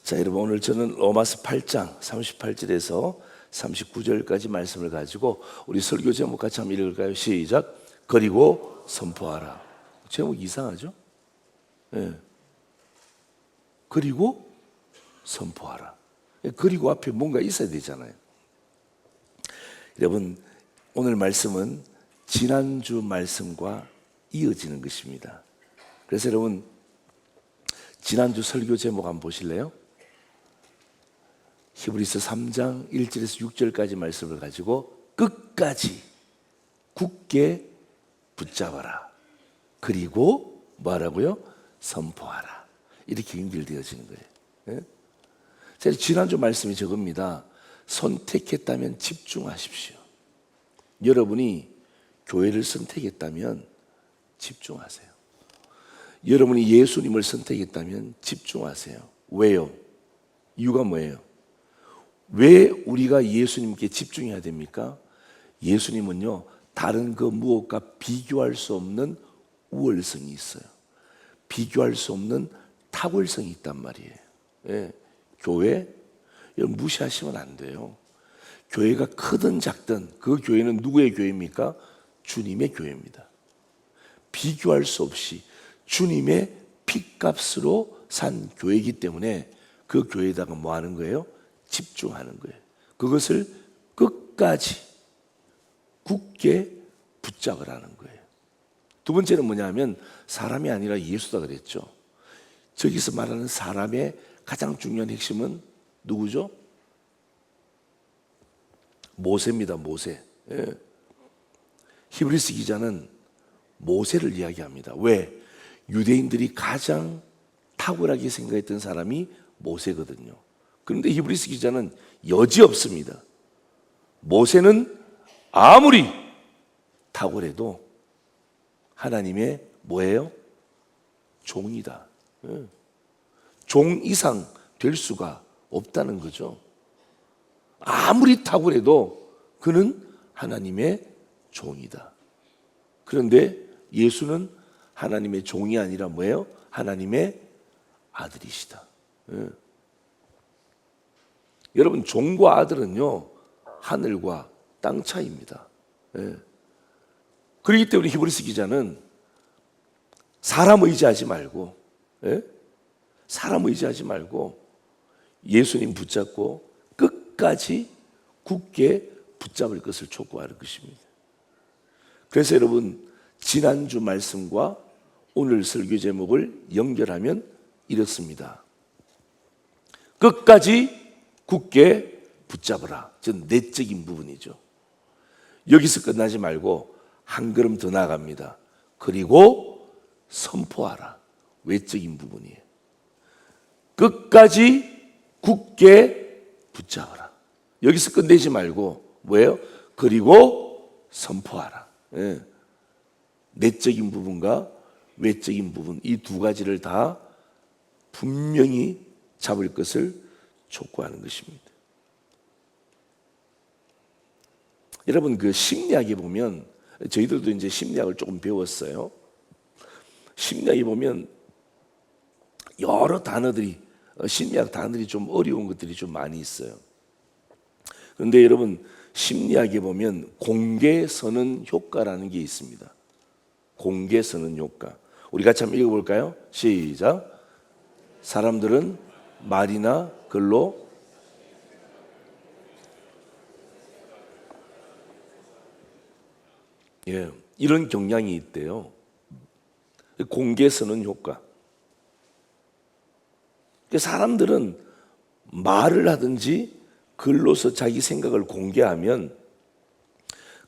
자, 여러분, 오늘 저는 로마서 8장 38절에서 39절까지 말씀을 가지고 우리 설교 제목 같이 한번 읽을까요? 시작. 그리고 선포하라. 제목 이상하죠? 예. 그리고 선포하라. 그리고 앞에 뭔가 있어야 되잖아요. 여러분, 오늘 말씀은 지난주 말씀과 이어지는 것입니다. 그래서 여러분, 지난주 설교 제목 한번 보실래요? 히브리서 3장 1절에서 6절까지 말씀을 가지고 끝까지 굳게 붙잡아라. 그리고 뭐하라고요? 선포하라. 이렇게 연결되어지는 거예요. 예? 제가 지난주 말씀이 저겁니다. 선택했다면 집중하십시오. 여러분이 교회를 선택했다면 집중하세요. 여러분이 예수님을 선택했다면 집중하세요. 왜요? 이유가 뭐예요? 왜 우리가 예수님께 집중해야 됩니까? 예수님은요, 다른 그 무엇과 비교할 수 없는 우월성이 있어요. 비교할 수 없는 탁월성이 있단 말이에요. 예. 교회, 여러분 무시하시면 안 돼요. 교회가 크든 작든 그 교회는 누구의 교회입니까? 주님의 교회입니다. 비교할 수 없이 주님의 핏값으로 산 교회이기 때문에 그 교회에다가 뭐 하는 거예요? 집중하는 거예요. 그것을 끝까지 굳게 붙잡으라는 거예요. 두 번째는 뭐냐면 사람이 아니라 예수다 그랬죠. 저기서 말하는 사람의 가장 중요한 핵심은 누구죠? 모세입니다. 모세. 예. 히브리서 기자는 모세를 이야기합니다. 왜? 유대인들이 가장 탁월하게 생각했던 사람이 모세거든요. 그런데 히브리서 기자는 여지없습니다. 모세는 아무리 탁월해도 하나님의 뭐예요? 종이다. 종 이상 될 수가 없다는 거죠. 아무리 탁월해도 그는 하나님의 종이다. 그런데 예수는 하나님의 종이 아니라 뭐예요? 하나님의 아들이시다. 여러분, 종과 아들은요, 하늘과 땅 차이입니다. 그렇기 때문에 히브리서 기자는 사람 의지하지 말고, 사람 의지하지 말고 예수님 붙잡고 끝까지 굳게 붙잡을 것을 촉구하는 것입니다. 그래서 여러분, 지난주 말씀과 오늘 설교 제목을 연결하면 이렇습니다. 끝까지 굳게 붙잡으라. 전 내적인 부분이죠. 여기서 끝나지 말고 한 걸음 더 나아갑니다. 그리고 선포하라. 외적인 부분이에요. 끝까지 굳게 붙잡아라. 여기서 끝내지 말고 뭐예요? 그리고 선포하라. 예. 내적인 부분과 외적인 부분, 이 두 가지를 다 분명히 잡을 것을 촉구하는 것입니다. 여러분, 그 심리학에 보면, 저희들도 이제 심리학을 조금 배웠어요. 심리학에 보면 여러 단어들이, 심리학 단어들이 좀 어려운 것들이 좀 많이 있어요. 그런데 여러분, 심리학에 보면 공개선언 효과라는 게 있습니다. 공개선언 효과. 우리 같이 한번 읽어볼까요? 시작. 사람들은 말이나 글로 이런 경향이 있대요. 공개선언 효과. 사람들은 말을 하든지 글로서 자기 생각을 공개하면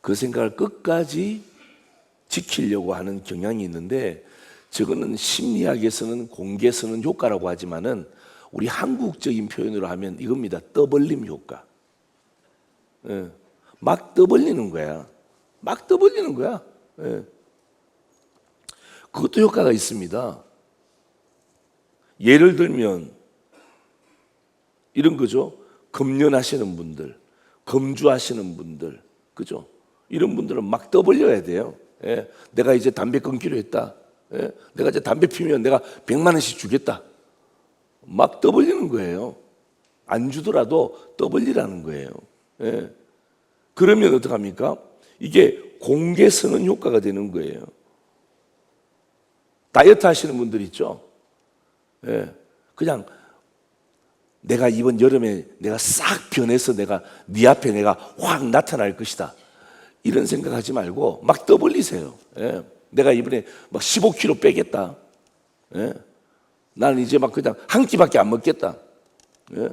그 생각을 끝까지 지키려고 하는 경향이 있는데, 저거는 심리학에서는 공개선언 효과라고 하지만은 우리 한국적인 표현으로 하면 이겁니다. 떠벌림 효과. 막 떠벌리는 거야. 막 떠벌리는 거야. 그것도 효과가 있습니다. 예를 들면 이런 거죠. 금연하시는 분들, 금주하시는 분들, 그죠? 이런 분들은 막 떠벌려야 돼요. 내가 이제 담배 끊기로 했다. 내가 이제 담배 피우면 내가 100만 원씩 주겠다. 막 떠벌리는 거예요. 안 주더라도 떠벌리라는 거예요. 예. 그러면 어떡합니까? 이게 공개 선언 효과가 되는 거예요. 다이어트 하시는 분들 있죠? 예. 그냥 내가 이번 여름에 내가 싹 변해서 내가 네 앞에 내가 확 나타날 것이다. 이런 생각하지 말고 막 떠벌리세요. 예. 내가 이번에 막 15kg 빼겠다. 예. 나는 이제 막 그냥 한 끼밖에 안 먹겠다. 예.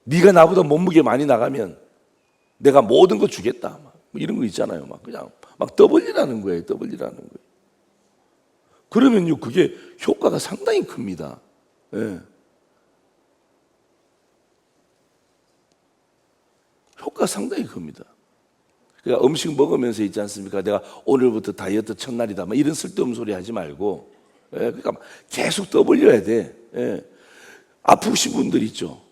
네가 나보다 몸무게 많이 나가면 내가 모든 거 주겠다. 뭐 이런 거 있잖아요. 막 그냥 막 떠벌리라는 거예요. 떠벌리라는 거예요. 그러면요, 그게 효과가 상당히 큽니다. 예. 효과가 상당히 큽니다. 그러니까 음식 먹으면서 있지 않습니까? 내가 오늘부터 다이어트 첫날이다. 막 이런 쓸데없는 소리 하지 말고, 예. 그러니까 계속 떠벌려야 돼. 예. 아프신 분들 있죠.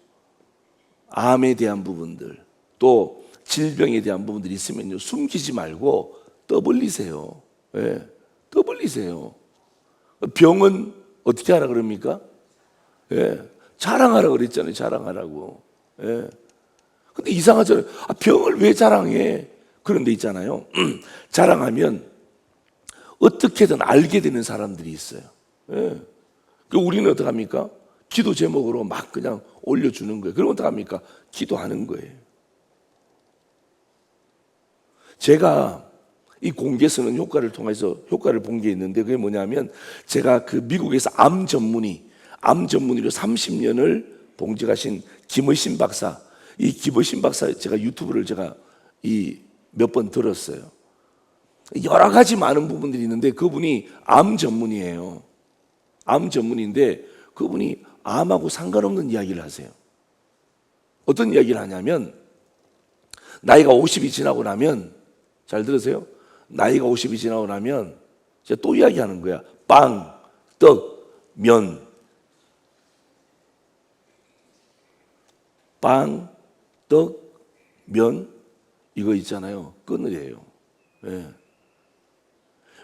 암에 대한 부분들, 또 질병에 대한 부분들이 있으면요, 숨기지 말고 떠벌리세요. 예. 떠벌리세요. 병은 어떻게 하라 그럽니까? 예. 자랑하라 그랬잖아요. 자랑하라고. 예. 근데 이상하잖아요. 병을 왜 자랑해? 그런 데 있잖아요. 자랑하면 어떻게든 알게 되는 사람들이 있어요. 예. 그 우리는 어떡합니까? 기도 제목으로 막 그냥 올려주는 거예요. 그럼 어떡합니까? 기도하는 거예요. 제가 이 공개 선언 효과를 통해서 효과를 본 게 있는데, 그게 뭐냐면, 제가 그 미국에서 암 전문의로 30년을 봉직하신 김의신 박사, 이 김의신 박사 제가 유튜브를 제가 몇 번 들었어요. 여러 가지 많은 부분들이 있는데 그분이 암 전문이에요. 암 전문인데 그분이 암하고 상관없는 이야기를 하세요. 어떤 이야기를 하냐면, 나이가 50이 지나고 나면, 잘 들으세요. 나이가 50이 지나고 나면 제가 또 이야기하는 거야. 빵, 떡, 면. 빵, 떡, 면 이거 있잖아요. 끊으래요. 예.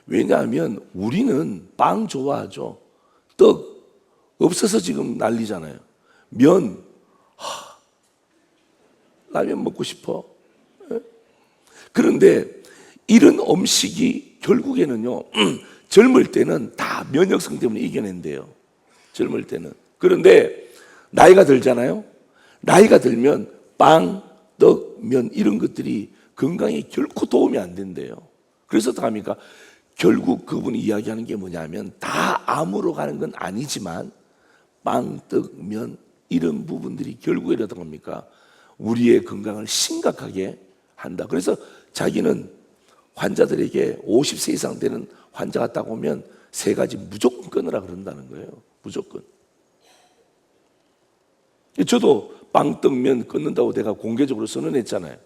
왜냐하면 우리는 빵 좋아하죠. 떡 없어서 지금 난리잖아요. 면, 라면 먹고 싶어. 예? 그런데 이런 음식이 결국에는요, 젊을 때는 다 면역성 때문에 이겨낸대요. 젊을 때는. 그런데 나이가 들잖아요. 나이가 들면 빵, 떡, 면 이런 것들이 건강에 결코 도움이 안 된대요. 그래서 어떡합니까? 결국 그분이 이야기하는 게 뭐냐면, 다 암으로 가는 건 아니지만 빵, 떡, 면 이런 부분들이 결국에는 어떡합니까? 우리의 건강을 심각하게 한다. 그래서 자기는 환자들에게 50세 이상 되는 환자가 딱 오면 3가지 무조건 끊으라 그런다는 거예요. 무조건. 저도 빵, 떡, 면 끊는다고 내가 공개적으로 선언했잖아요.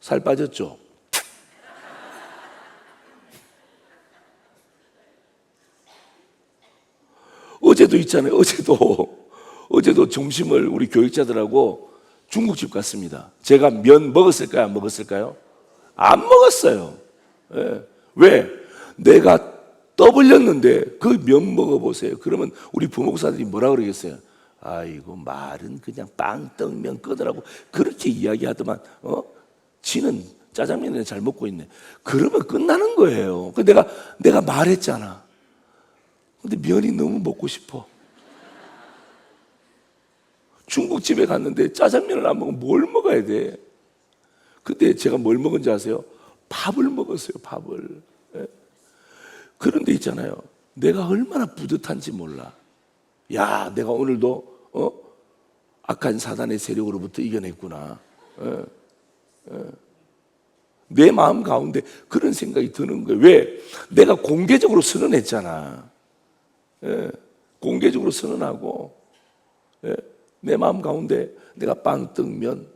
살 빠졌죠? 어제도 있잖아요. 어제도 점심을 우리 교육자들하고 중국집 갔습니다. 제가 면 먹었을까요? 안 먹었을까요? 안 먹었어요. 예. 왜? 내가 떠벌렸는데 그 면 먹어보세요. 그러면 우리 부목사들이 뭐라 그러겠어요? 아이고, 말은 그냥 빵, 떡, 면 끊으라고 그렇게 이야기하더만, 지는 짜장면을 잘 먹고 있네. 그러면 끝나는 거예요. 내가 말했잖아. 근데 면이 너무 먹고 싶어. 중국집에 갔는데 짜장면을 안 먹으면 뭘 먹어야 돼? 근데 제가 뭘 먹은지 아세요? 밥을 먹었어요. 밥을. 예? 그런데 있잖아요, 내가 얼마나 뿌듯한지 몰라. 야, 내가 오늘도 악한 사단의 세력으로부터 이겨냈구나. 예? 예. 내 마음 가운데 그런 생각이 드는 거예요. 왜? 내가 공개적으로 선언했잖아. 예. 공개적으로 선언하고, 예. 내 마음 가운데 내가 빵, 떡, 면,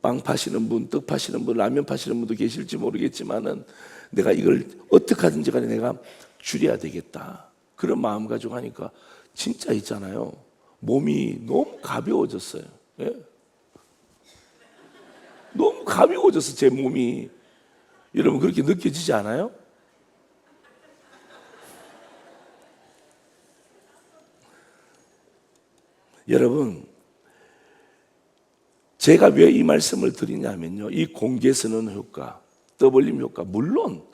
빵 파시는 분, 떡 파시는 분, 라면 파시는 분도 계실지 모르겠지만은 내가 이걸 어떻게 하든지 간에 내가 줄여야 되겠다. 그런 마음 가지고 하니까 진짜 있잖아요, 몸이 너무 가벼워졌어요. 예? 너무 가벼워져서 제 몸이, 여러분 그렇게 느껴지지 않아요? 여러분, 제가 왜 이 말씀을 드리냐면요, 이 공개선언 효과, 떠벌림 효과, 물론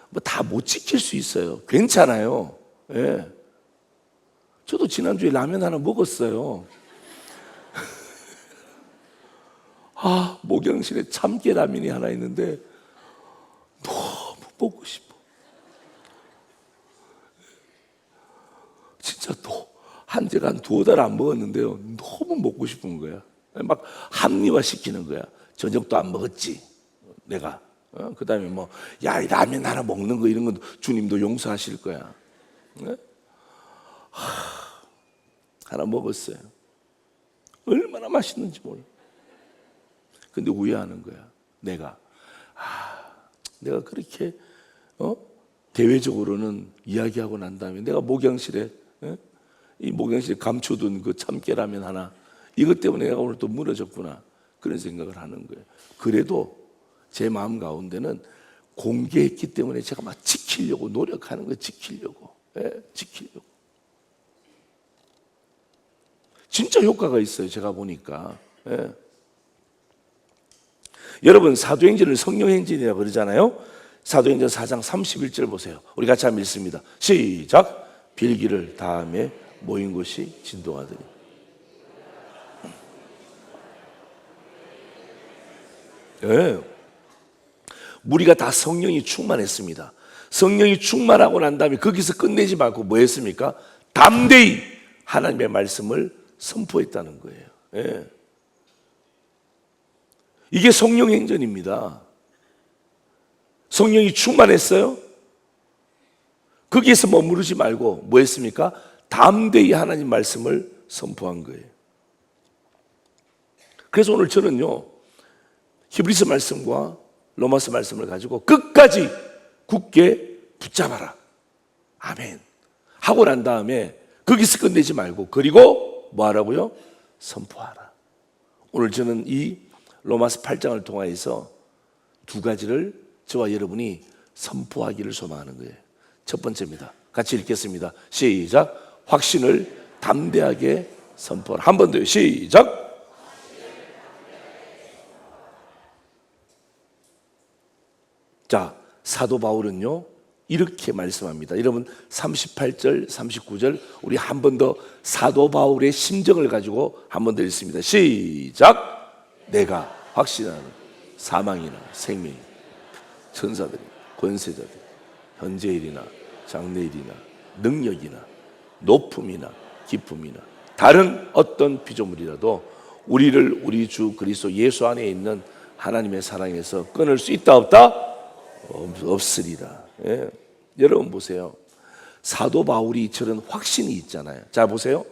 뭐 다 못 지킬 수 있어요. 괜찮아요. 예. 저도 지난주에 라면 하나 먹었어요. 목욕실에 참깨라면이 하나 있는데 너무 먹고 싶어. 진짜 한 제가 한 2달 안 먹었는데요, 너무 먹고 싶은 거야. 막 합리화시키는 거야. 저녁도 안 먹었지 내가. 그 다음에 뭐, 야, 이 라면 하나 먹는 거 이런 건 주님도 용서하실 거야. 네? 하나 먹었어요. 얼마나 맛있는지 몰라. 근데 후회하는 거야. 내가 그렇게 대외적으로는 이야기하고 난 다음에 내가 목욕실에 이 목욕실에 감춰둔 그 참깨라면 하나, 이것 때문에 내가 오늘 또 무너졌구나, 그런 생각을 하는 거예요. 그래도 제 마음 가운데는 공개했기 때문에 제가 막 지키려고 노력하는 거예요. 지키려고. 진짜 효과가 있어요, 제가 보니까. 여러분, 사도행전을 성령행전이라고 그러잖아요. 사도행전 4장 31절 보세요. 우리 같이 한번 읽습니다. 시작. 빌기를 다음에 모인 곳이 진동하더니. 우리가 다 성령이 충만했습니다. 성령이 충만하고 난 다음에 거기서 끝내지 말고 뭐 했습니까? 담대히 하나님의 말씀을 선포했다는 거예요. 이게 성령 행전입니다. 성령이 충만했어요. 거기에서 머무르지 말고 뭐 했습니까? 담대히 하나님 말씀을 선포한 거예요. 그래서 오늘 저는요, 히브리서 말씀과 로마서 말씀을 가지고 끝까지 굳게 붙잡아라, 아멘 하고 난 다음에 거기서 끝내지 말고, 그리고 뭐 하라고요? 선포하라. 오늘 저는 이 로마서 8장을 통하여서 2가지를 저와 여러분이 선포하기를 소망하는 거예요. 첫 번째입니다. 같이 읽겠습니다. 시작. 확신을 담대하게 선포하라. 한 번 더요. 시작. 자, 사도 바울은요, 이렇게 말씀합니다. 여러분, 38절, 39절 우리 한 번 더 사도 바울의 심정을 가지고 한 번 더 읽습니다. 시작. 내가 확신하는 사망이나 생명, 천사들이, 권세자들, 현재일이나 장래일이나 능력이나 높음이나 기쁨이나 다른 어떤 피조물이라도 우리를 우리 주 그리스도 예수 안에 있는 하나님의 사랑에서 끊을 수 있다 없다? 없으리라. 여러분 보세요. 사도 바울이 저런 확신이 있잖아요. 자 보세요.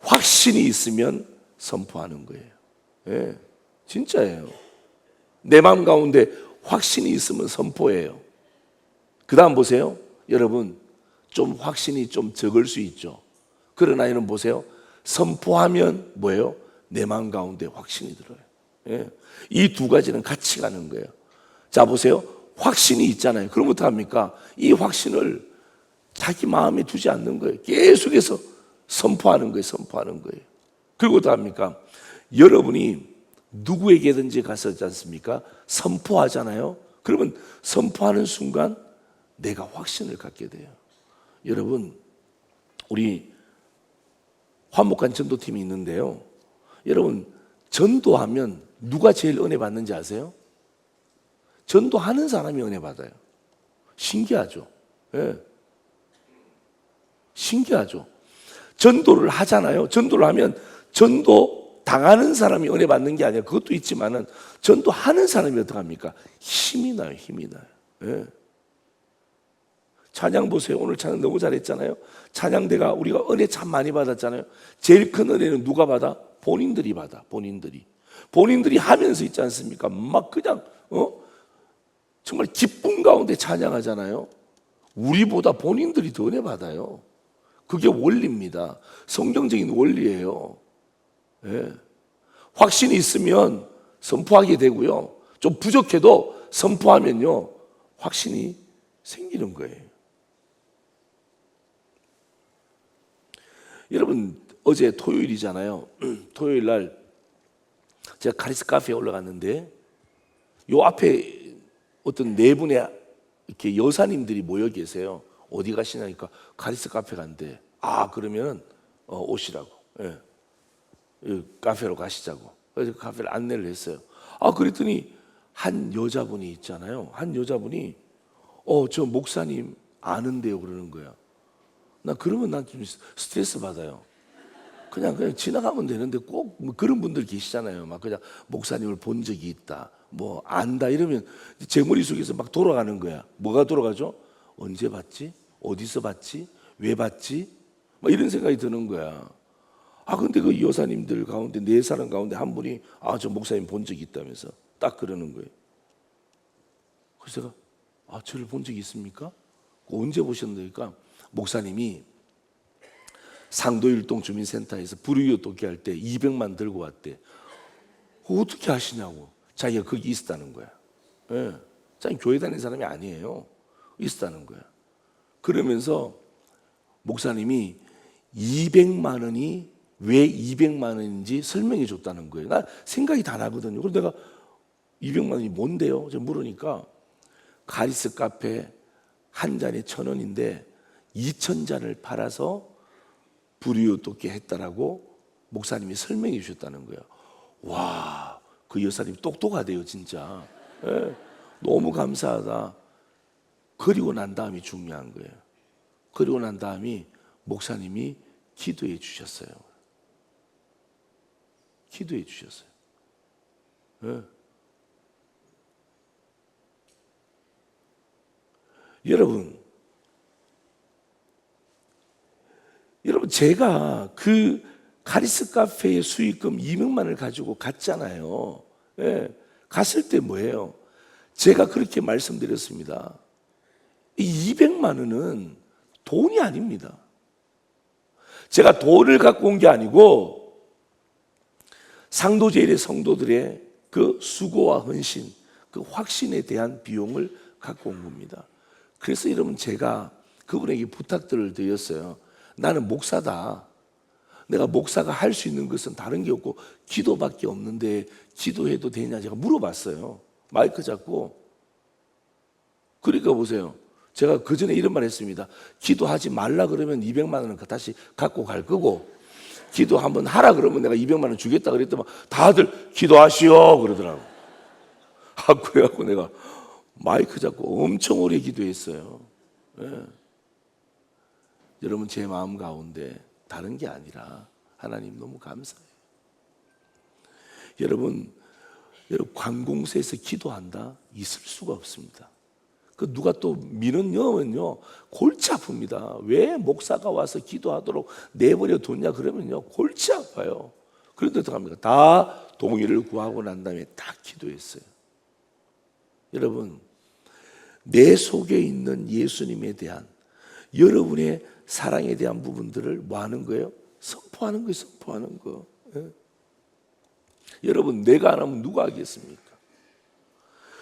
확신이 있으면 선포하는 거예요. 진짜예요. 내 마음 가운데 확신이 있으면 선포해요. 그 다음 보세요. 여러분, 좀 확신이 좀 적을 수 있죠. 그러나 여러분 보세요. 선포하면 뭐예요? 내 마음 가운데 확신이 들어요. 이 2가지는 같이 가는 거예요. 자 보세요. 확신이 있잖아요. 그럼 어떡합니까? 이 확신을 자기 마음에 두지 않는 거예요. 계속해서 선포하는 거예요. 선포하는 거예요. 그리고 어떡합니까? 여러분이 누구에게든지 가서 있지 않습니까? 선포하잖아요. 그러면 선포하는 순간 내가 확신을 갖게 돼요. 여러분, 우리 화목한 전도팀이 있는데요. 여러분, 전도하면 누가 제일 은혜 받는지 아세요? 전도하는 사람이 은혜 받아요. 신기하죠? 신기하죠? 전도를 하잖아요. 전도를 하면 전도 당하는 사람이 은혜 받는 게 아니라 그것도 있지만은 전도하는 사람이 어떡합니까? 힘이 나요. 힘이 나요. 찬양 보세요. 오늘 찬양 너무 잘했잖아요. 찬양대가 우리가 은혜 참 많이 받았잖아요. 제일 큰 은혜는 누가 받아? 본인들이 받아. 본인들이 하면서 있지 않습니까? 막 그냥 정말 기쁨 가운데 찬양하잖아요. 우리보다 본인들이 더 은혜 받아요. 그게 원리입니다. 성경적인 원리예요. 확신이 있으면 선포하게 되고요. 좀 부족해도 선포하면요, 확신이 생기는 거예요. 여러분, 어제 토요일이잖아요. 토요일 날 제가 카리스 카페에 올라갔는데 요 앞에 어떤 네 분의 이렇게 여사님들이 모여 계세요. 어디 가시냐니까 카리스 카페 간대. 아, 그러면 오시라고. 예. 카페로 가시자고. 그래서 카페를 안내를 했어요. 아, 그랬더니 한 여자분이 있잖아요. 한 여자분이 저 목사님 아는데요 그러는 거야. 나 그러면 난 좀 스트레스 받아요. 그냥 지나가면 되는데 꼭뭐 그런 분들 계시잖아요. 막 그냥 목사님을 본 적이 있다, 뭐 안다 이러면 제 머릿속에서 막 돌아가는 거야. 뭐가 돌아가죠? 언제 봤지? 어디서 봤지? 왜 봤지? 막 이런 생각이 드는 거야. 아, 근데 그 여사님들 가운데 네 사람 가운데 한 분이 저 목사님 본 적이 있다면서 딱 그러는 거예요. 그래서 제가 저를 본 적이 있습니까? 언제 보셨는가? 목사님이 상도일동 주민센터에서 불우이웃 돕기 할 때 200만 들고 왔대. 어떻게 하시냐고. 자기가 거기 있었다는 거야. 예. 자기 교회 다니는 사람이 아니에요. 있었다는 거야. 그러면서 목사님이 200만 원이 왜 200만 원인지 설명해 줬다는 거예요. 나 생각이 다 나거든요. 그래서 내가 200만 원이 뭔데요? 제가 물으니까 카리스 카페 한 잔에 1,000원인데 2,000잔을 팔아서 불이웃 돕게 했다라고 목사님이 설명해 주셨다는 거예요. 와, 그 여사님 똑똑하대요 진짜. 예, 너무 감사하다. 그리고 난 다음이 중요한 거예요. 그리고 난 다음이 목사님이 기도해 주셨어요. 기도해 주셨어요. 예. 여러분 제가 그 카리스 카페의 수익금 200만 원을 가지고 갔잖아요. 예, 갔을 때 뭐예요? 제가 그렇게 말씀드렸습니다. 이 200만 원은 돈이 아닙니다. 제가 돈을 갖고 온 게 아니고 상도제일의 성도들의 그 수고와 헌신, 그 확신에 대한 비용을 갖고 온 겁니다. 그래서 여러분 제가 그분에게 부탁들을 드렸어요. 나는 목사다. 내가 목사가 할 수 있는 것은 다른 게 없고 기도밖에 없는데 기도해도 되냐 제가 물어봤어요. 마이크 잡고. 그러니까 보세요. 제가 그 전에 이런 말 했습니다. 기도하지 말라 그러면 200만 원은 다시 갖고 갈 거고 기도 한번 하라 그러면 내가 200만 원 주겠다 그랬더니 다들 기도하시오 그러더라고. 그래갖고 내가 마이크 잡고 엄청 오래 기도했어요. 네. 여러분 제 마음 가운데 다른 게 아니라 하나님 너무 감사해요. 여러분 관공서에서 기도한다? 있을 수가 없습니다. 그 누가 또 미는요 골치 아픕니다. 왜 목사가 와서 기도하도록 내버려 뒀냐 그러면요 골치 아파요. 그런데 어떡합니까? 다 동의를 구하고 난 다음에 다 기도했어요. 여러분 내 속에 있는 예수님에 대한 여러분의 사랑에 대한 부분들을 뭐 하는 거예요? 선포하는 거예요. 선포하는 거. 예. 여러분 내가 안 하면 누가 하겠습니까?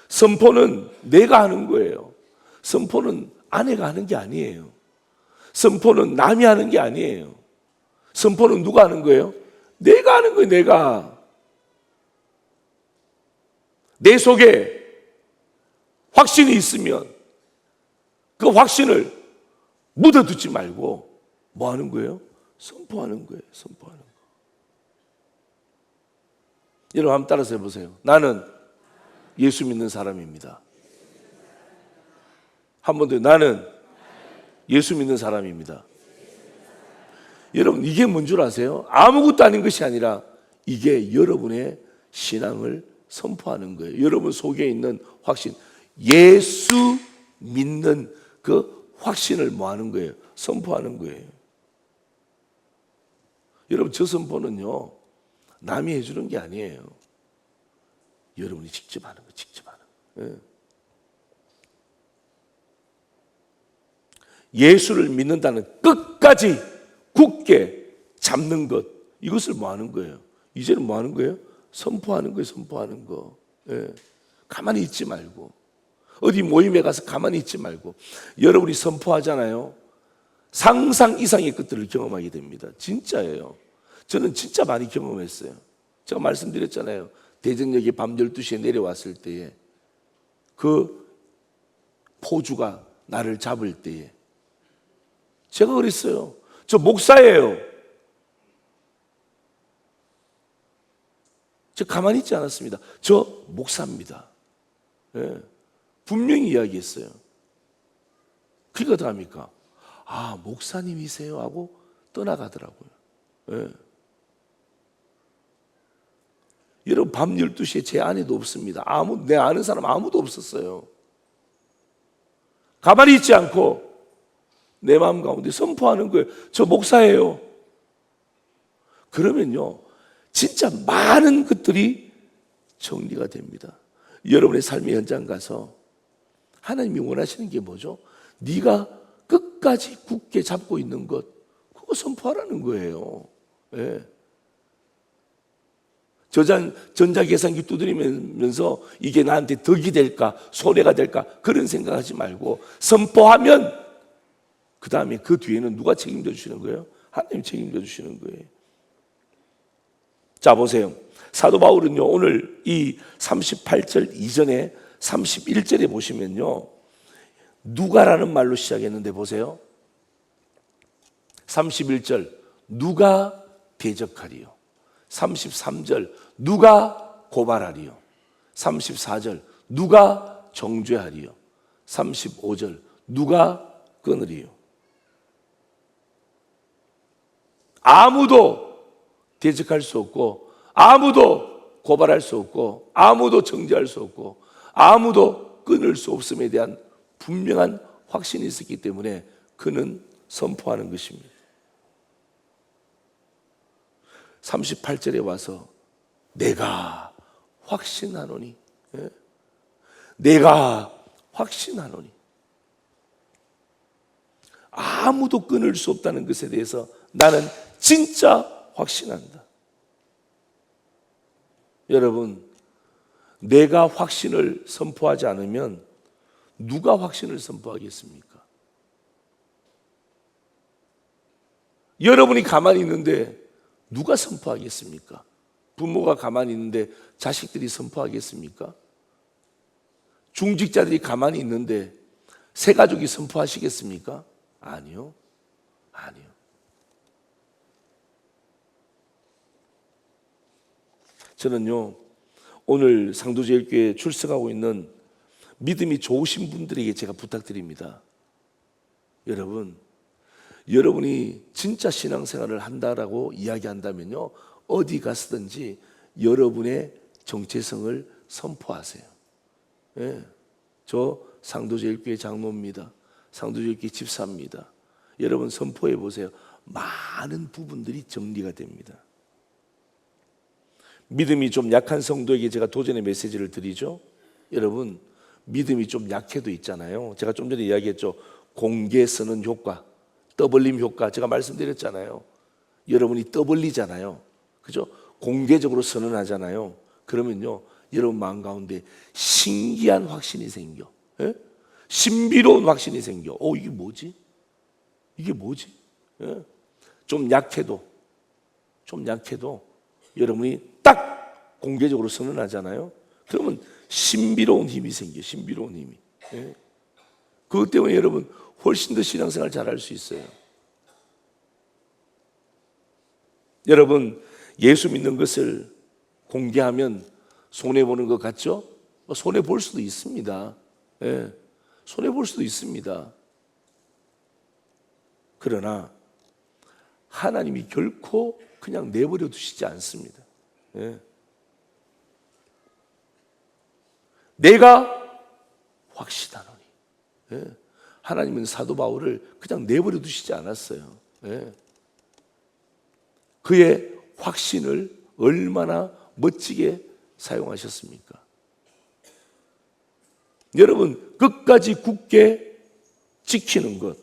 선포는 내가 하는 거예요. 선포는 아내가 하는 게 아니에요. 선포는 남이 하는 게 아니에요. 선포는 누가 하는 거예요? 내가 하는 거예요. 내가. 내 속에 확신이 있으면 그 확신을 묻어두지 말고 뭐 하는 거예요? 선포하는 거예요. 선포하는 거. 여러분 한번 따라서 해보세요. 나는 예수 믿는 사람입니다. 한 번 더. 나는 예수 믿는 사람입니다. 여러분 이게 뭔 줄 아세요? 아무것도 아닌 것이 아니라 이게 여러분의 신앙을 선포하는 거예요. 여러분 속에 있는 확신, 예수 믿는 그 확신을 뭐 하는 거예요? 선포하는 거예요. 여러분 저 선포는요 남이 해주는 게 아니에요. 여러분이 직접 하는 거, 직접 하는 거. 예수를 믿는다는 끝까지 굳게 잡는 것, 이것을 뭐 하는 거예요? 이제는 뭐 하는 거예요? 선포하는 거예요. 선포하는 거. 가만히 있지 말고, 어디 모임에 가서 가만히 있지 말고, 여러분이 선포하잖아요. 상상 이상의 것들을 경험하게 됩니다. 진짜예요. 저는 진짜 많이 경험했어요. 제가 말씀드렸잖아요. 대전역에 밤 12시에 내려왔을 때에 그 포주가 나를 잡을 때에 제가 그랬어요. 저 목사예요. 저 가만히 있지 않았습니다. 저 목사입니다. 예. 분명히 이야기했어요. 그게 어떡합니까? 아, 목사님이세요? 하고 떠나가더라고요. 예. 여러분, 밤 12시에 제 아내도 없습니다. 내 아는 사람 아무도 없었어요. 가만히 있지 않고 내 마음 가운데 선포하는 거예요. 저 목사예요. 그러면요, 진짜 많은 것들이 정리가 됩니다. 여러분의 삶의 현장 가서 하나님이 원하시는 게 뭐죠? 네가 끝까지 굳게 잡고 있는 것, 그거 선포하라는 거예요. 예. 전자계산기 두드리면서 이게 나한테 덕이 될까 손해가 될까 그런 생각하지 말고 선포하면 그 다음에 그 뒤에는 누가 책임져 주시는 거예요? 하나님 책임져 주시는 거예요. 자, 보세요. 사도 바울은요, 오늘 이 38절 이전에 31절에 보시면요, 누가라는 말로 시작했는데 보세요. 31절 누가 대적하리요. 33절 누가 고발하리요. 34절 누가 정죄하리요. 35절 누가 끊으리요. 아무도 대적할 수 없고 아무도 고발할 수 없고 아무도 정죄할 수 없고 아무도 끊을 수 없음에 대한 분명한 확신이 있었기 때문에 그는 선포하는 것입니다. 38절에 와서 내가 확신하노니, 예? 내가 확신하노니, 아무도 끊을 수 없다는 것에 대해서 나는 진짜 확신한다. 여러분, 내가 확신을 선포하지 않으면 누가 확신을 선포하겠습니까? 여러분이 가만히 있는데 누가 선포하겠습니까? 부모가 가만히 있는데 자식들이 선포하겠습니까? 중직자들이 가만히 있는데 새 가족이 선포하시겠습니까? 아니요. 아니요. 저는요, 오늘 상도제일교회에 출석하고 있는 믿음이 좋으신 분들에게 제가 부탁드립니다. 여러분, 여러분이 진짜 신앙생활을 한다라고 이야기한다면요, 어디 가서든지 여러분의 정체성을 선포하세요. 예, 저 상도제일교회 장로입니다. 상도제일교회 집사입니다. 여러분 선포해 보세요. 많은 부분들이 정리가 됩니다. 믿음이 좀 약한 성도에게 제가 도전의 메시지를 드리죠. 여러분, 믿음이 좀 약해도 있잖아요. 제가 좀 전에 이야기했죠. 공개 쓰는 효과, 떠벌림 효과 제가 말씀드렸잖아요. 여러분이 떠벌리잖아요. 그죠? 공개적으로 선언하잖아요. 그러면요, 여러분 마음 가운데 신기한 확신이 생겨. 예? 신비로운 확신이 생겨. 이게 뭐지? 이게 뭐지? 예? 좀 약해도 여러분이 딱 공개적으로 선언하잖아요. 그러면 신비로운 힘이 생겨. 신비로운 힘이. 예? 그것 때문에 여러분 훨씬 더 신앙생활 잘할 수 있어요. 여러분, 예수 믿는 것을 공개하면 손해보는 것 같죠? 손해볼 수도 있습니다. 예, 손해볼 수도 있습니다. 그러나 하나님이 결코 그냥 내버려 두시지 않습니다. 예. 내가 확신하노니. 예. 하나님은 사도 바울을 그냥 내버려 두시지 않았어요. 예. 그의 확신을 얼마나 멋지게 사용하셨습니까? 여러분, 끝까지 굳게 지키는 것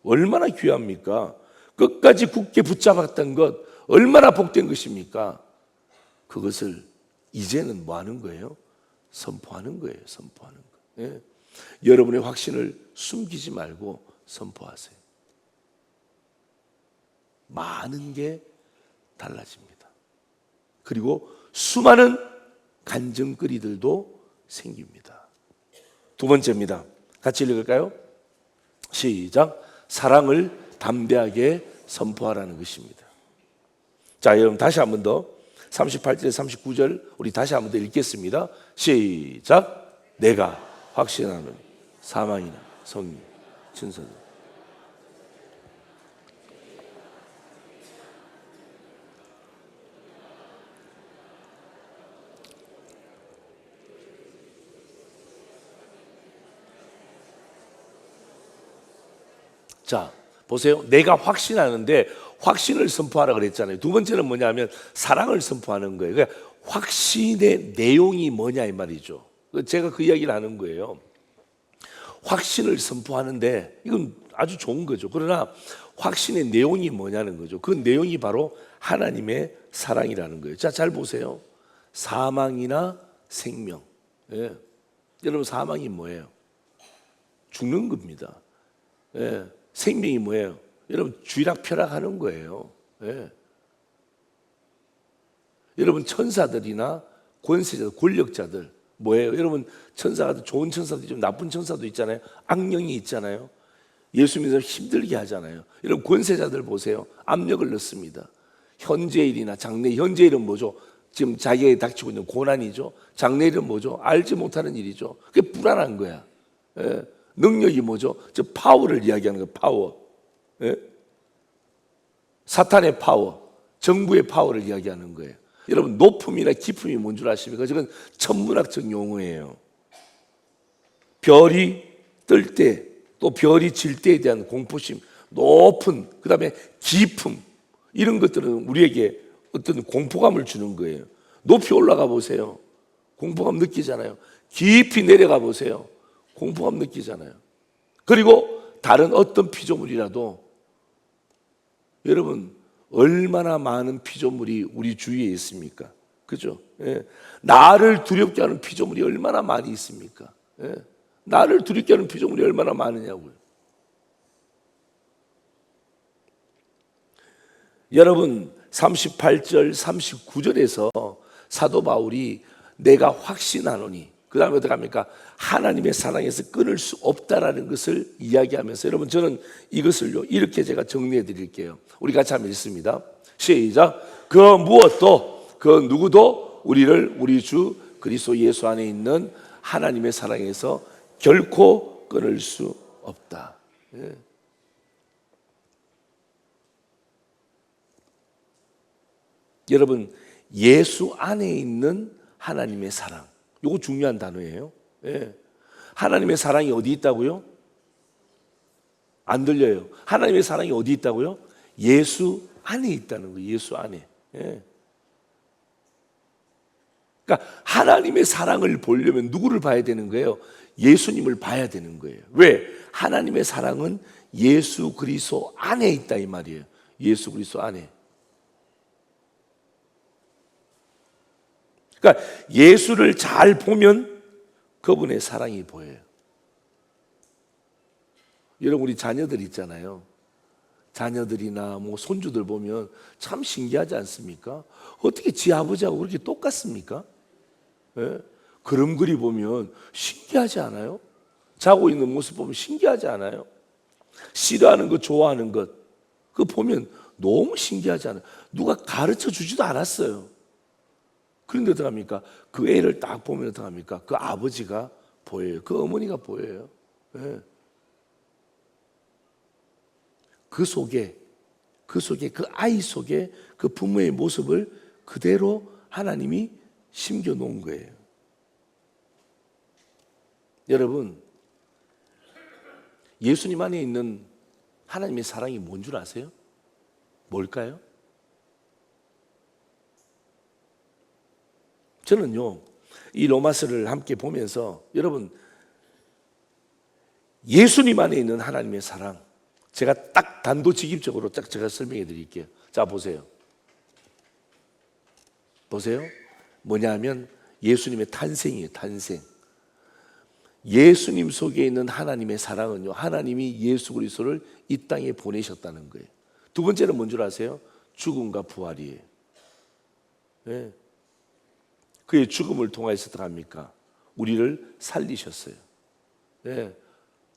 얼마나 귀합니까? 끝까지 굳게 붙잡았던 것 얼마나 복된 것입니까? 그것을 이제는 뭐 하는 거예요? 선포하는 거예요. 선포하는 거. 예. 여러분의 확신을 숨기지 말고 선포하세요. 많은 게 달라집니다. 그리고 수많은 간증거리들도 생깁니다. 두 번째입니다. 같이 읽을까요? 시작. 사랑을 담대하게 선포하라는 것입니다. 자, 여러분 다시 한 번 더 38절 39절 우리 다시 한 번 더 읽겠습니다. 시작. 내가 확신하는 사망이나 성령 천사들. 자, 보세요. 내가 확신하는데 확신을 선포하라 그랬잖아요. 두 번째는 뭐냐면 사랑을 선포하는 거예요. 그러니까 확신의 내용이 뭐냐 이 말이죠. 제가 그 이야기를 하는 거예요. 확신을 선포하는데 이건 아주 좋은 거죠. 그러나 확신의 내용이 뭐냐는 거죠. 그 내용이 바로 하나님의 사랑이라는 거예요. 자, 잘 보세요. 사망이나 생명. 예. 여러분 사망이 뭐예요? 죽는 겁니다. 예. 생명이 뭐예요? 여러분 쥐락펴락하는 거예요. 예. 여러분 천사들이나 권세자들, 권력자들 뭐예요? 여러분 천사가 좋은 천사도 있고 나쁜 천사도 있잖아요. 악령이 있잖아요. 예수 믿어서 힘들게 하잖아요. 여러분 권세자들 보세요. 압력을 넣습니다. 현재일이나 장래일, 현재일은 뭐죠? 지금 자기에게 닥치고 있는 고난이죠. 장래일은 뭐죠? 알지 못하는 일이죠. 그게 불안한 거야. 예. 능력이 뭐죠? 저 파워를 이야기하는 거예요. 파워. 예? 사탄의 파워, 정부의 파워를 이야기하는 거예요. 여러분 높음이나 깊음이 뭔 줄 아십니까? 저건 천문학적 용어예요. 별이 뜰 때, 또 별이 질 때에 대한 공포심, 높은, 그 다음에 깊음, 이런 것들은 우리에게 어떤 공포감을 주는 거예요. 높이 올라가 보세요. 공포감 느끼잖아요. 깊이 내려가 보세요. 공포감 느끼잖아요. 그리고 다른 어떤 피조물이라도 여러분 얼마나 많은 피조물이 우리 주위에 있습니까? 그죠? 예. 나를 두렵게 하는 피조물이 얼마나 많이 있습니까? 예. 나를 두렵게 하는 피조물이 얼마나 많으냐고요. 여러분 38절 39절에서 사도 바울이 내가 확신하노니 그 다음에 어떻게 합니까? 하나님의 사랑에서 끊을 수 없다라는 것을 이야기하면서 여러분 저는 이것을요 이렇게 제가 정리해 드릴게요. 우리 같이 한번 읽습니다. 시작. 그 무엇도 그 누구도 우리를 우리 주 그리스도 예수 안에 있는 하나님의 사랑에서 결코 끊을 수 없다. 예. 여러분 예수 안에 있는 하나님의 사랑, 이거 중요한 단어예요. 예. 하나님의 사랑이 어디 있다고요? 안 들려요. 하나님의 사랑이 어디 있다고요? 예수 안에 있다는 거예요. 예수 안에. 예. 그러니까 하나님의 사랑을 보려면 누구를 봐야 되는 거예요? 예수님을 봐야 되는 거예요. 왜? 하나님의 사랑은 예수 그리스도 안에 있다 이 말이에요. 예수 그리스도 안에. 그러니까 예수를 잘 보면 그분의 사랑이 보여요. 여러분 우리 자녀들 있잖아요. 자녀들이나 뭐 손주들 보면 참 신기하지 않습니까? 어떻게 지 아버지하고 그렇게 똑같습니까? 예? 그림 그리 보면 신기하지 않아요? 자고 있는 모습 보면 신기하지 않아요? 싫어하는 것, 좋아하는 것, 그거 보면 너무 신기하지 않아요? 누가 가르쳐 주지도 않았어요. 그런데 어떡합니까? 그 애를 딱 보면 어떡합니까? 그 아버지가 보여요. 그 어머니가 보여요. 예. 그 속에 그 아이 속에 그 부모의 모습을 그대로 하나님이 심겨 놓은 거예요. 여러분, 예수님 안에 있는 하나님의 사랑이 뭔 줄 아세요? 뭘까요? 저는요, 이 로마서를 함께 보면서 여러분, 예수님 안에 있는 하나님의 사랑, 제가 딱 단도직입적으로 딱 제가 설명해 드릴게요. 자, 보세요. 보세요. 뭐냐면 예수님의 탄생이에요, 탄생. 예수님 속에 있는 하나님의 사랑은요, 하나님이 예수 그리스도를 이 땅에 보내셨다는 거예요. 두 번째는 뭔 줄 아세요? 죽음과 부활이에요. 네. 그의 죽음을 통해서 어떡합니까? 우리를 살리셨어요. 네.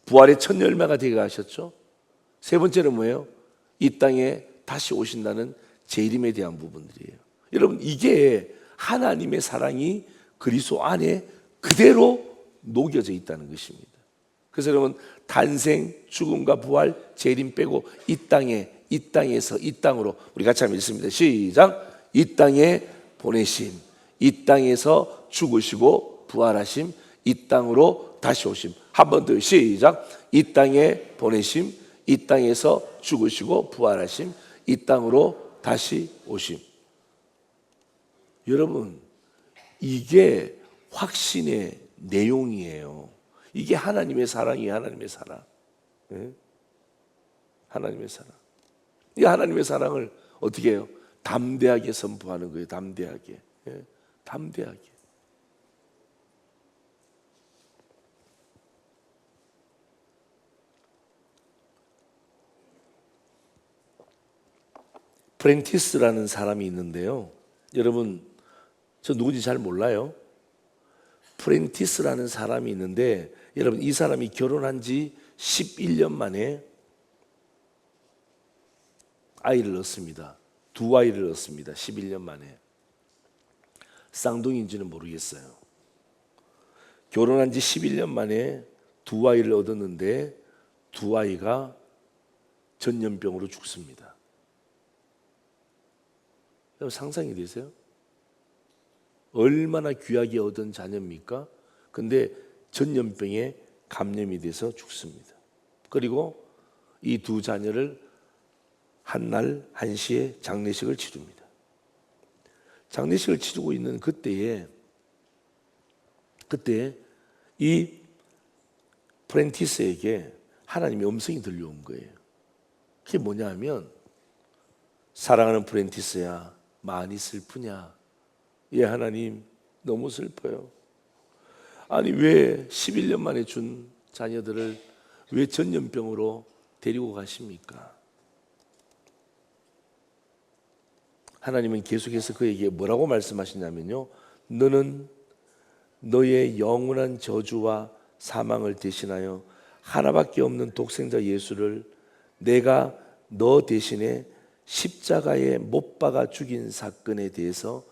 부활의 첫 열매가 되게 하셨죠. 세 번째는 뭐예요? 이 땅에 다시 오신다는 재림에 대한 부분들이에요. 여러분, 이게 하나님의 사랑이 그리스도 안에 그대로 녹여져 있다는 것입니다. 그래서 여러분, 탄생, 죽음과 부활, 재림 빼고 이 땅에서 이 땅으로, 우리 같이 한번 읽습니다. 시작. 이 땅에 보내심, 이 땅에서 죽으시고 부활하심, 이 땅으로 다시 오심. 한 번 더 시작. 이 땅에 보내심, 이 땅에서 죽으시고 부활하심, 이 땅으로 다시 오심. 여러분, 이게 확신의 내용이에요. 이게 하나님의 사랑이에요. 하나님의 사랑. 네? 하나님의 사랑. 이 하나님의 사랑을 어떻게 해요? 담대하게 선포하는 거예요. 담대하게. 네? 담대하게. 프렌티스라는 사람이 있는데요. 여러분, 저 누군지 잘 몰라요. 프렌티스라는 사람이 있는데, 여러분, 이 사람이 결혼한 지 11년 만에 아이를 낳습니다. 두 아이를 낳습니다. 11년 만에. 쌍둥이인지는 모르겠어요. 결혼한 지 11년 만에 두 아이를 얻었는데 두 아이가 전염병으로 죽습니다. 여러분, 상상이 되세요? 얼마나 귀하게 얻은 자녀입니까? 근데 전염병에 감염이 돼서 죽습니다. 그리고 이 두 자녀를 한날 1시에 장례식을 치릅니다. 장례식을 치르고 있는 그때에 이 프렌티스에게 하나님의 음성이 들려온 거예요. 그게 뭐냐 하면, 사랑하는 프렌티스야, 많이 슬프냐? 예, 하나님, 너무 슬퍼요. 아니, 왜 11년 만에 준 자녀들을 왜 전염병으로 데리고 가십니까? 하나님은 계속해서 그에게 뭐라고 말씀하시냐면요, 너는 너의 영원한 저주와 사망을 대신하여 하나밖에 없는 독생자 예수를 내가 너 대신에 십자가에 못 박아 죽인 사건에 대해서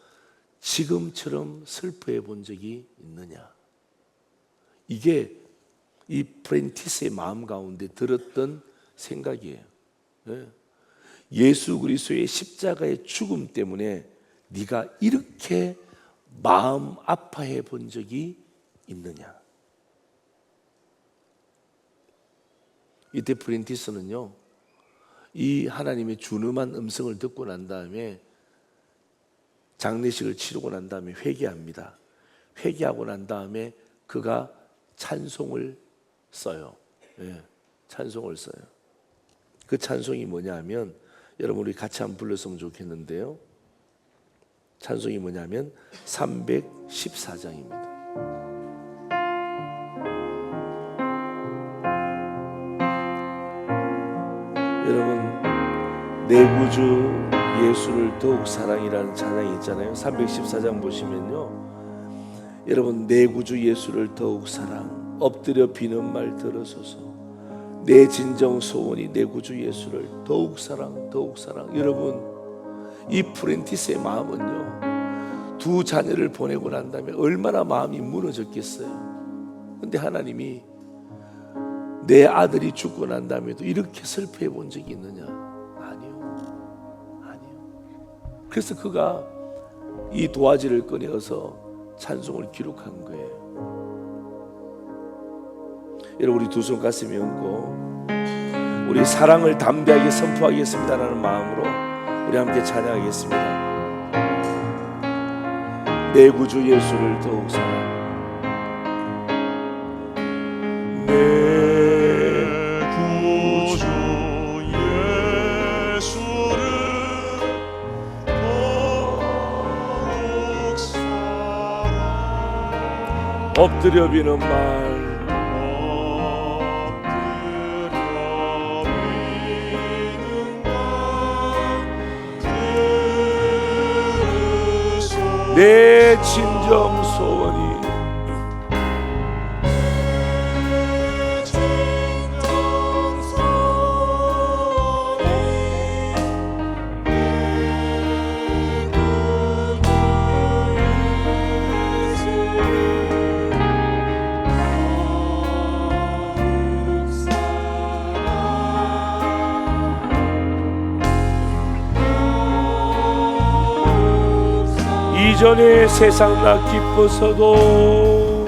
지금처럼 슬퍼해 본 적이 있느냐? 이게 이 프렌티스의 마음 가운데 들었던 생각이에요. 예수 그리스도의 십자가의 죽음 때문에 네가 이렇게 마음 아파해 본 적이 있느냐? 이때 프렌티스는요, 이 하나님의 준엄한 음성을 듣고 난 다음에 장례식을 치르고 난 다음에 회개합니다. 회개하고 난 다음에 그가 찬송을 써요. 예, 찬송을 써요. 그 찬송이 뭐냐 하면, 여러분 우리 같이 한번 불렀으면 좋겠는데요. 찬송이 뭐냐면 314장입니다. 여러분, 내 구주 예수를 더욱 사랑이라는 찬양이 있잖아요. 314장 보시면요, 여러분, 내 구주 예수를 더욱 사랑, 엎드려 비는 말 들으소서. 내 진정 소원이 내 구주 예수를 더욱 사랑, 더욱 사랑. 여러분, 이 프렌티스의 마음은요, 두 자녀를 보내고 난 다음에 얼마나 마음이 무너졌겠어요. 근데 하나님이 내 아들이 죽고 난 다음에도 이렇게 슬퍼해 본 적이 있느냐? 아니요. 그래서 그가 이 도화지를 꺼내어서 찬송을 기록한 거예요. 여러분, 우리 두 손 가슴에 얹고 우리 사랑을 담대하게 선포하겠습니다라는 마음으로 우리 함께 찬양하겠습니다. 내 구주 예수를 더욱 사랑, 내 구주 예수를 더욱 사랑, 엎드려 비는 말 내 진정 소원이 이전에 세상 나 기뻐서도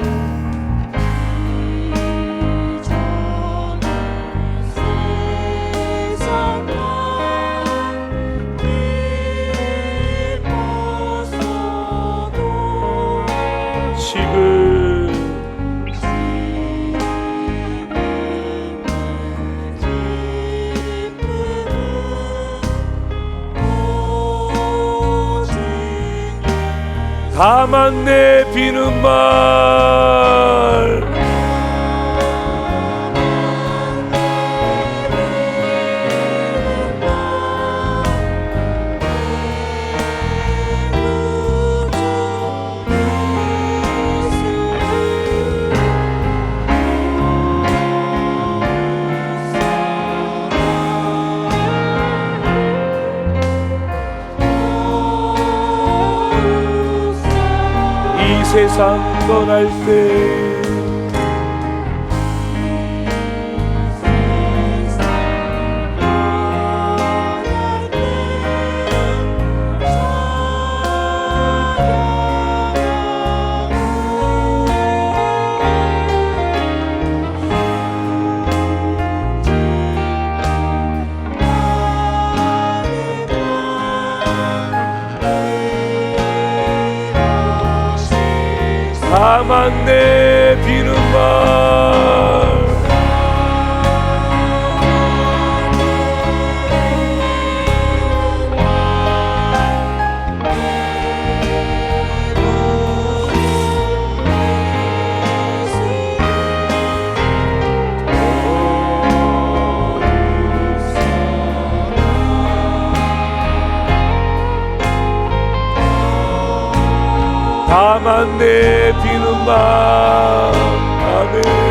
지금 다만 내 비는 말 이 세상 떠날 때 다만 내 비는 말 다만 내 비는 말 아멘.